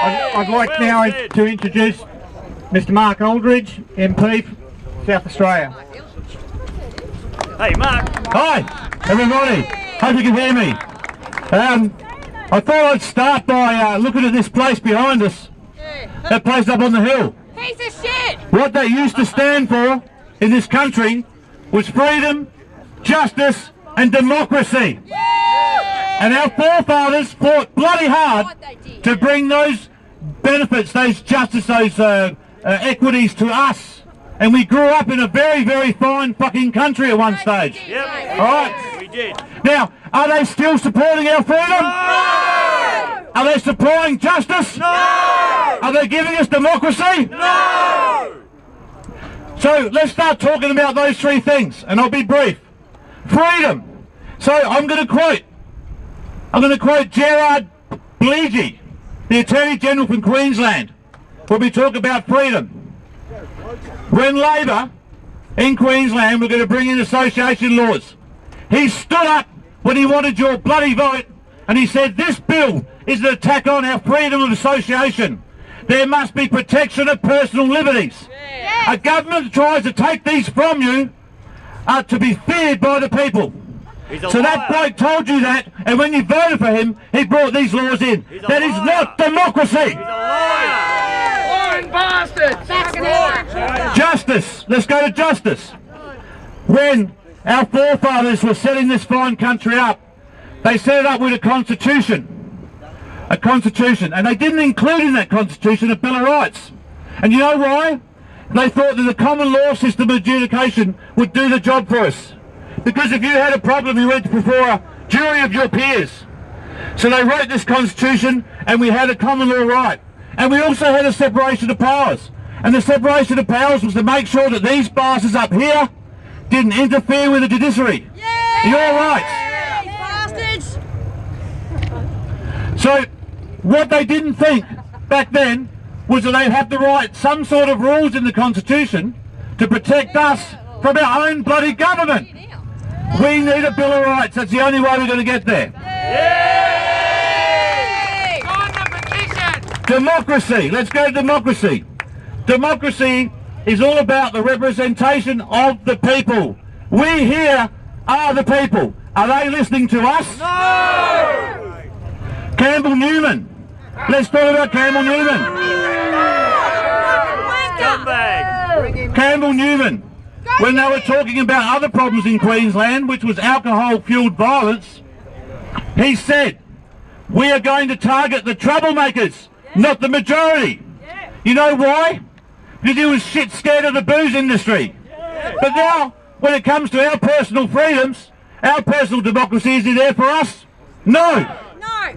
I'd like now to introduce Mr. Mark Aldridge, MP, South Australia. Hey, Mark. Hi, everybody. Hope you can hear me. I thought I'd start by looking at this place behind us. That place up on the hill. Piece of shit! What they used to stand for in this country was freedom, justice and democracy. And our forefathers fought bloody hard to bring those benefits, those justice, those equities to us. And we grew up in a very, very fine fucking country at one stage. Yep. Alright? We did. Now, are they still supporting our freedom? No! Are they supplying justice? No! Are they giving us democracy? No! So let's start talking about those three things, and I'll be brief. Freedom. So I'm going to quote Gerard Bleegey, the Attorney General from Queensland, when we talk about freedom. When Labor in Queensland were going to bring in association laws, he stood up when he wanted your bloody vote and he said, this bill is an attack on our freedom of association. There must be protection of personal liberties. Yes. A government that tries to take these from you are to be feared by the people. So that bloke told you that, and when you voted for him, he brought these laws in. That is not democracy. He's a liar. Lying bastards! Justice. Let's go to justice. When our forefathers were setting this fine country up, they set it up with a constitution. A constitution. And they didn't include in that constitution a Bill of Rights. And you know why? They thought that the common law system of adjudication would do the job for us. Because if you had a problem, you went before a jury of your peers. So they wrote this constitution and we had a common law right. And we also had a separation of powers. And the separation of powers was to make sure that these bastards up here didn't interfere with the judiciary. Your rights. Bastards! So what they didn't think back then was that they'd have to write some sort of rules in the constitution to protect us from our own bloody government. We need a Bill of Rights. That's the only way we're going to get there. Yay! Sign the petition! Democracy. Let's go to democracy. Democracy is all about the representation of the people. We here are the people. Are they listening to us? No! Campbell Newman. Let's talk about Campbell Newman. Scumbag. Campbell Newman. When they were talking about other problems in Queensland, which was alcohol-fueled violence, he said, we are going to target the troublemakers, not the majority. You know why? Because he was shit scared of the booze industry. But now, when it comes to our personal freedoms, our personal democracy, is he there for us? No. No!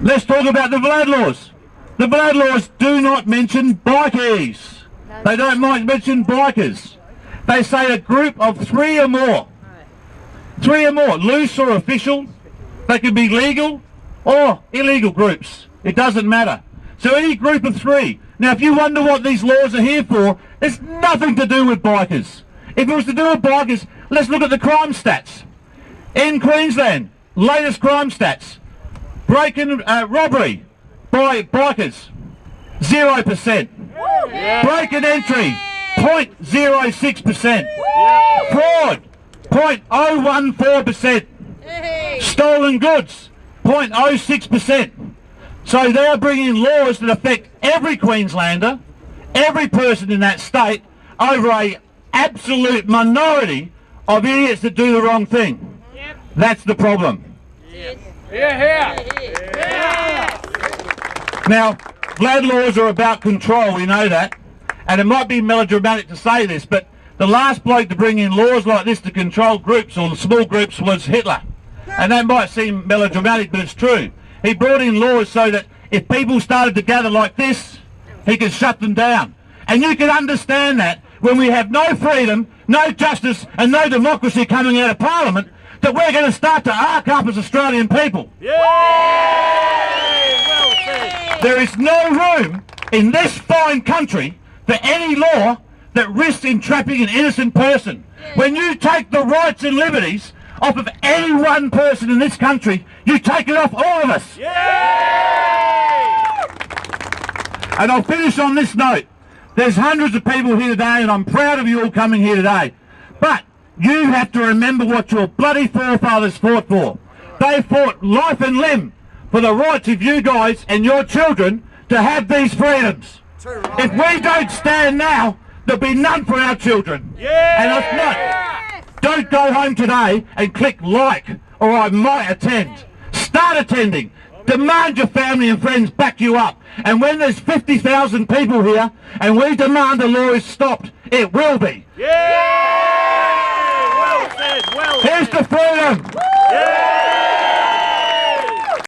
Let's talk about the Vlad laws. The Vlad laws do not mention bikies. They don't mention bikers. They say a group of three or more. Three or more, loose or official. They can be legal or illegal groups. It doesn't matter. So any group of three. Now if you wonder what these laws are here for, it's nothing to do with bikers. If it was to do with bikers, let's look at the crime stats. In Queensland, latest crime stats. Break and robbery by bikers, 0%. Break and entry, 0.06%. Fraud, 0.014%. Stolen goods, 0.06%. So they are bringing laws that affect every Queenslander, every person in that state, over a absolute minority of idiots that do the wrong thing. That's the problem. Now, Vlad laws are about control, we know that, and it might be melodramatic to say this, but the last bloke to bring in laws like this to control groups or small groups was Hitler. And that might seem melodramatic, but it's true. He brought in laws so that if people started to gather like this, he could shut them down. And you can understand that when we have no freedom, no justice and no democracy coming out of Parliament, that we're going to start to arc up as Australian people. Well said. There is no room in this fine country for any law that risks entrapping an innocent person. When you take the rights and liberties off of any one person in this country, you take it off all of us. And I'll finish on this note. There's hundreds of people here today, and I'm proud of you all coming here today. But you have to remember what your bloody forefathers fought for. They fought life and limb for the rights of you guys and your children to have these freedoms. If we don't stand now, there'll be none for our children. And if not, don't go home today and click like, or I might attend. Start attending. Demand your family and friends back you up. And when there's 50,000 people here and we demand the law is stopped, it will be. Yeah! Well said, well said. Here's the freedom. Yeah!